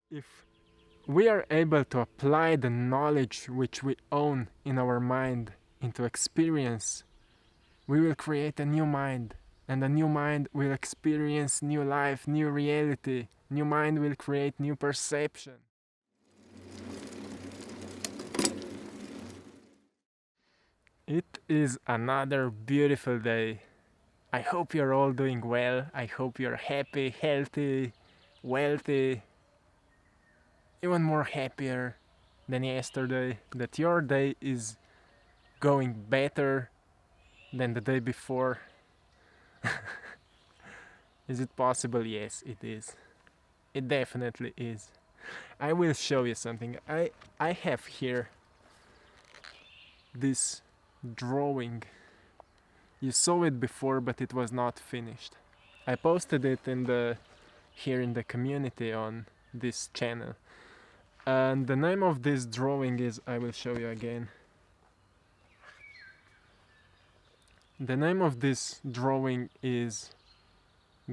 If we are able to apply the knowledge which we own in our mind into experience, we will create a new mind. And a new mind will experience new life, new reality. New mind will create new perception. It is another beautiful day. I hope you're all doing well. I hope you're happy, healthy, wealthy, even more happier than yesterday. That your day is going better than the day before. Is it possible? Yes, it is. It definitely is. I will show you something. I have here this drawing. You saw it before, but it was not finished. I posted it in the here in the community on this channel. And the name of this drawing is, I will show you again. The name of this drawing is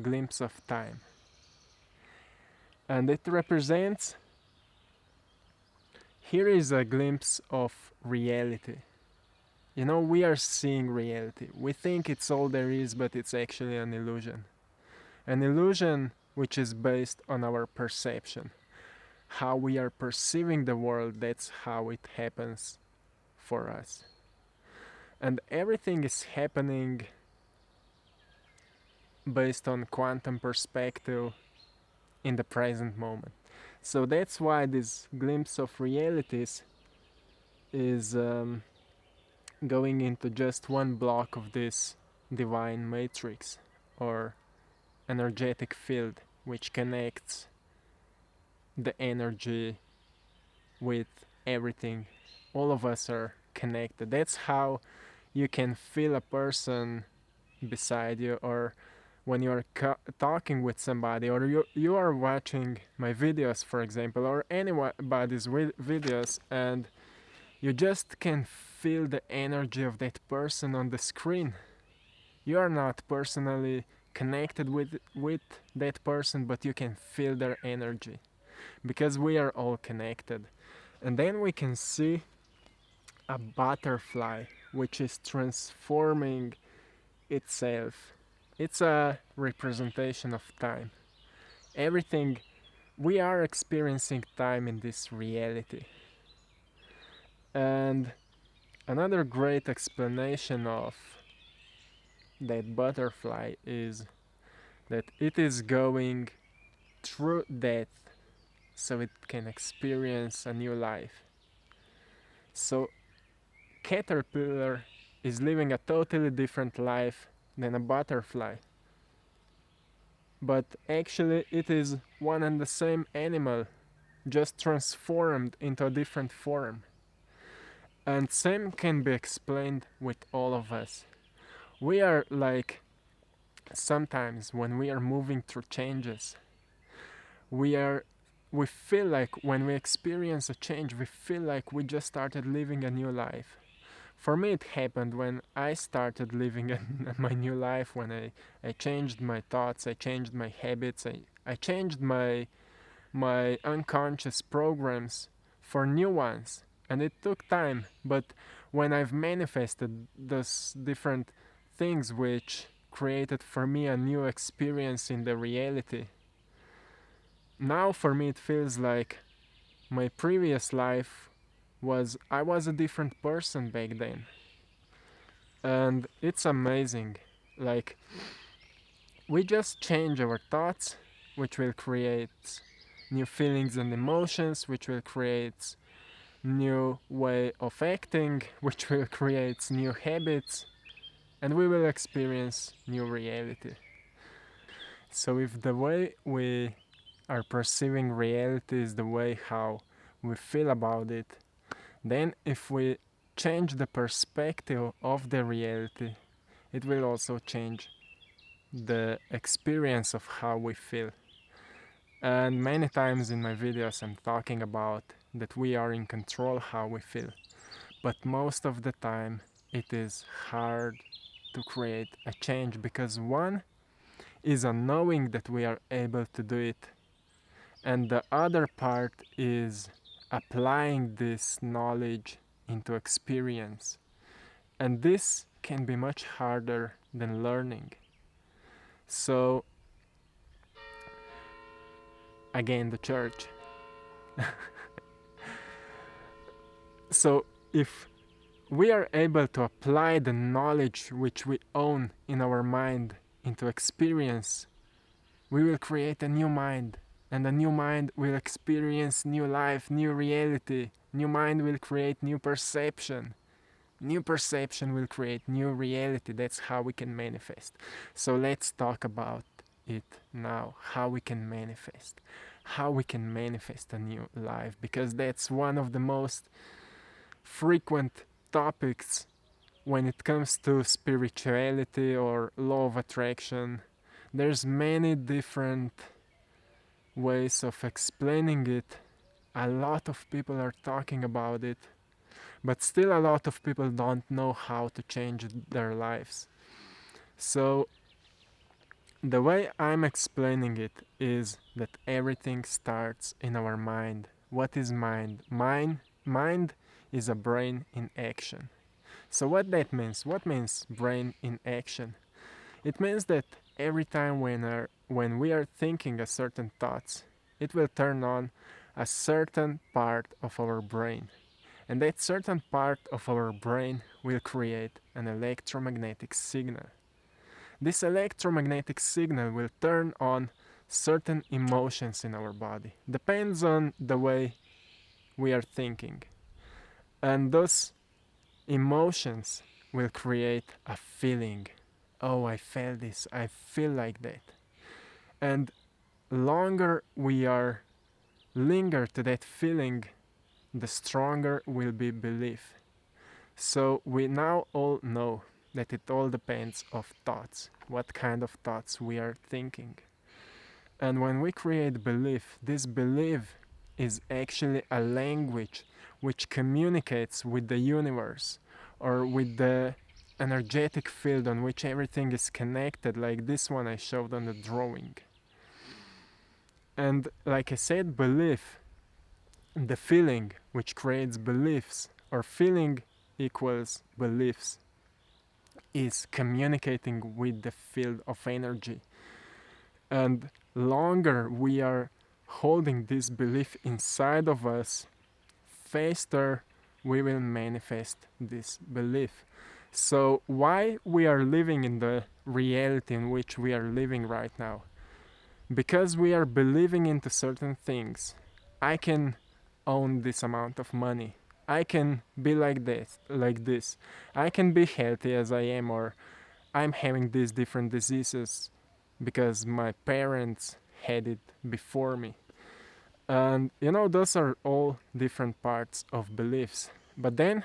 Glimpse of Time. And it represents, here is a glimpse of reality. You know, we are seeing reality. We think it's all there is, but it's actually an illusion. An illusion which is based on our perception. How we are perceiving the world, that's how it happens for us. And everything is happening based on quantum perspective in the present moment. So that's why this glimpse of realities is going into just one block of this divine matrix or energetic field which connects the energy with everything. All of us are connected. That's how you can feel a person beside you, or when you're talking with somebody, or you are watching my videos, for example, or anybody's videos, and you just can feel the energy of that person on the screen. You are not personally connected with that person, but you can feel their energy because we are all connected. And then we can see a butterfly which is transforming itself. It's a representation of time. Everything, we are experiencing time in this reality. And another great explanation of that butterfly is that it is going through death so it can experience a new life. So caterpillar is living a totally different life than a butterfly. But actually it is one and the same animal, just transformed into a different form. And same can be explained with all of us. We are like, sometimes when we are moving through changes, we feel like when we experience a change, we feel like we just started living a new life. For me, it happened when I started living my new life, when I changed my thoughts, I changed my habits, I changed my unconscious programs for new ones. And it took time, but when I've manifested those different things which created for me a new experience in the reality, now for me it feels like my previous life I was a different person back then. And it's amazing. Like, we just change our thoughts, which will create new feelings and emotions, which will create new way of acting, which will create new habits, and we will experience new reality. So if the way we are perceiving reality is the way how we feel about it, then if we change the perspective of the reality, it will also change the experience of how we feel. And many times in my videos I'm talking about that we are in control how we feel. But most of the time it is hard to create a change because one is a knowing that we are able to do it, And the other part is applying this knowledge into experience. And this can be much harder than learning. So, again, the church. So, if we are able to apply the knowledge which we own in our mind into experience, we will create a new mind. And a new mind will experience new life, new reality. New mind will create new perception. New perception will create new reality. That's how we can manifest. So let's talk about it now. How we can manifest. How we can manifest a new life. Because that's one of the most frequent topics when it comes to spirituality or law of attraction. There's many different ways of explaining it. A lot of people are talking about it, but still a lot of people don't know how to change their lives. So the way I'm explaining it is that everything starts in our mind. What is mind? Mind is a brain in action. So what that means? What means brain in action? It means that every time when we are thinking a certain thoughts, it will turn on a certain part of our brain. And that certain part of our brain will create an electromagnetic signal. This electromagnetic signal will turn on certain emotions in our body. Depends on the way we are thinking. And those emotions will create a feeling. Oh, I felt this, I feel like that. And longer we are linger to that feeling, the stronger will be belief. So we now all know that it all depends of thoughts, what kind of thoughts we are thinking. And when we create belief, this belief is actually a language which communicates with the universe or with the energetic field on which everything is connected, like this one I showed on the drawing. And like I said, belief, the feeling which creates beliefs, or feeling equals beliefs, is communicating with the field of energy. And longer we are holding this belief inside of us, faster we will manifest this belief. So why we are living in the reality in which we are living right now? Because we are believing into certain things. I can own this amount of money. I can be like this. I can be healthy as I am, or I'm having these different diseases because my parents had it before me. And those are all different parts of beliefs. But then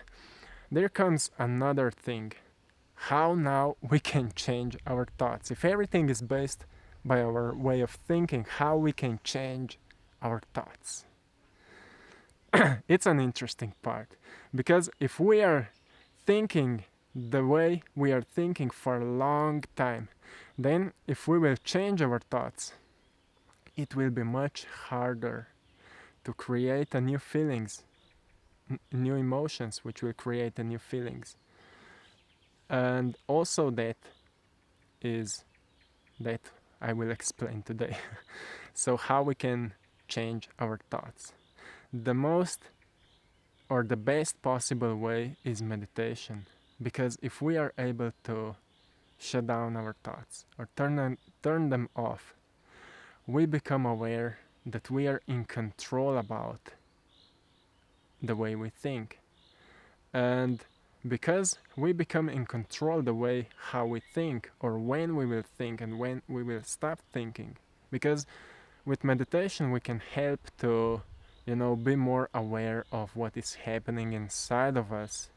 there comes another thing. How now we can change our thoughts? If everything is based by our way of thinking, how we can change our thoughts? It's an interesting part, because if we are thinking the way we are thinking for a long time, then if we will change our thoughts, it will be much harder to create a new feelings, new emotions which will create a new feelings. And also that is that I will explain today. So how we can change our thoughts? The most or the best possible way is meditation, because if we are able to shut down our thoughts or turn them off, we become aware that we are in control about the way we think. And because we become in control the way how we think, or when we will think and when we will stop thinking, because with meditation we can help to be more aware of what is happening inside of us,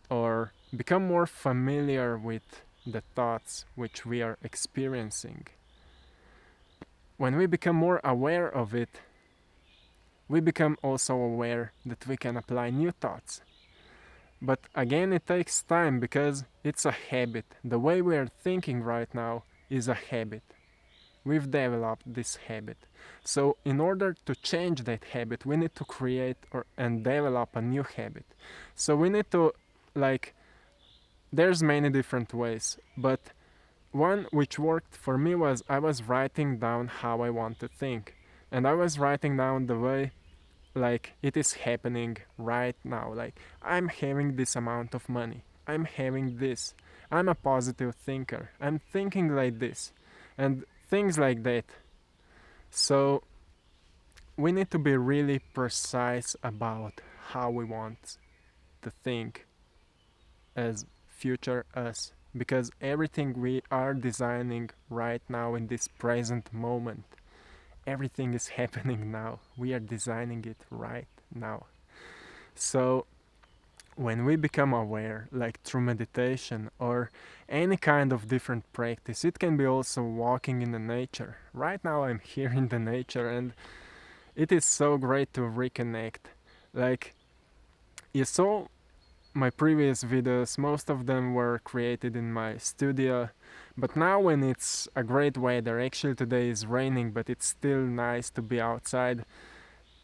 or become more familiar with the thoughts which we are experiencing. When we become more aware of it, we become also aware that we can apply new thoughts. But again, it takes time, because it's a habit. The way we are thinking right now is a habit. We've developed this habit. So in order to change that habit, we need to create and develop a new habit. So we need to, like, there's many different ways, but one which worked for me was I was writing down how I want to think. And I was writing down the way like it is happening right now. Like, I'm having this amount of money. I'm having this. I'm a positive thinker. I'm thinking like this. And things like that. So we need to be really precise about how we want to think as future us, because everything we are designing right now in this present moment, everything is happening now. We are designing it right now. So when we become aware, like through meditation or any kind of different practice, it can be also walking in the nature. Right now I'm here in the nature, and it is so great to reconnect. Like, you saw my previous videos, most of them were created in my studio, but now when it's a great weather, actually today is raining, but it's still nice to be outside,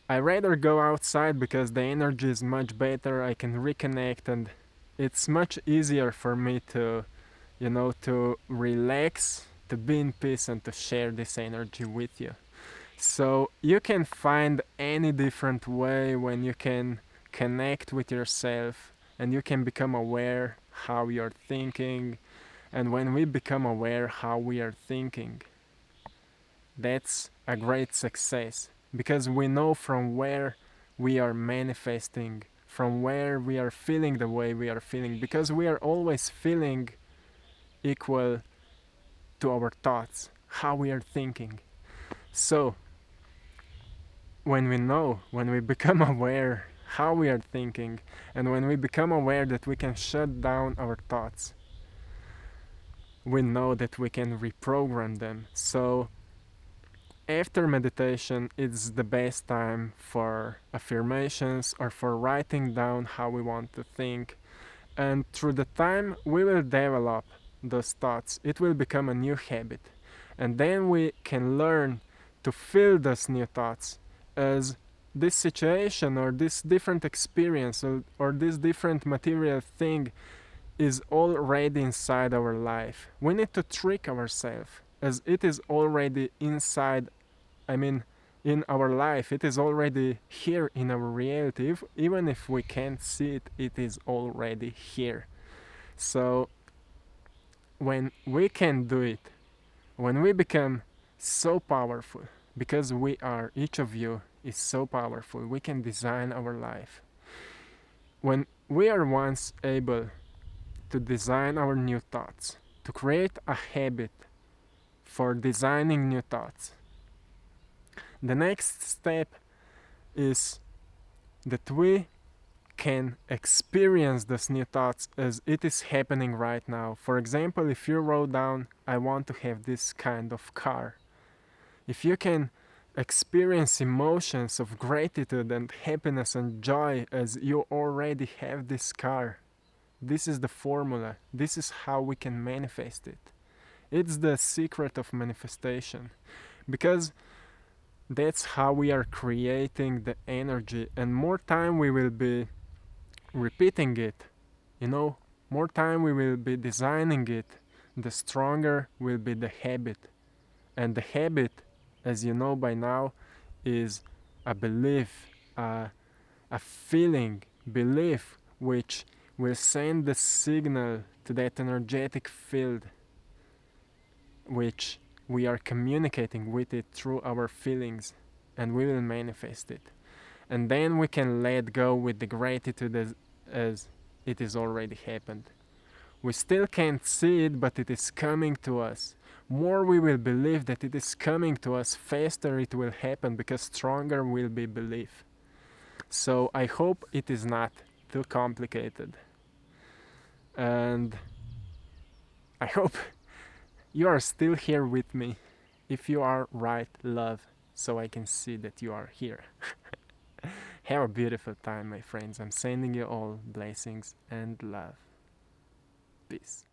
I rather go outside because the energy is much better, I can reconnect, and it's much easier for me to, to relax, to be in peace, and to share this energy with you. So you can find any different way when you can connect with yourself and you can become aware how you're thinking. And when we become aware how we are thinking, that's a great success, because we know from where we are manifesting, from where we are feeling the way we are feeling, because we are always feeling equal to our thoughts, how we are thinking. So when we become aware how we are thinking, and when we become aware that we can shut down our thoughts, we know that we can reprogram them. So after meditation, it's the best time for affirmations or for writing down how we want to think. And through the time, we will develop those thoughts. It will become a new habit. And then we can learn to feel those new thoughts as this situation or this different experience or this different material thing is already inside our life. We need to trick ourselves as it is already inside, in our life. It is already here in our reality. Even if we can't see it, it is already here. So when we can do it, when we become so powerful, because we are, each of you is so powerful, we can design our life. When we are once able to design our new thoughts, to create a habit for designing new thoughts, the next step is that we can experience those new thoughts as it is happening right now. For example, if you wrote down, I want to have this kind of car, if you can experience emotions of gratitude and happiness and joy as you already have this car, this is the formula. This is how we can manifest it. It's the secret of manifestation, because that's how we are creating the energy, and more time we will be repeating it, more time we will be designing it, the stronger will be the habit. And the habit, as you know by now, is a belief, a feeling, belief, which will send the signal to that energetic field, which we are communicating with it through our feelings, and we will manifest it. And then we can let go with the gratitude as it is already happened. We still can't see it, but it is coming to us. More we will believe that it is coming to us, faster it will happen, because stronger will be belief. So I hope it is not too complicated. And I hope you are still here with me. If you are, write love so I can see that you are here. Have a beautiful time, my friends. I'm sending you all blessings and love. Peace.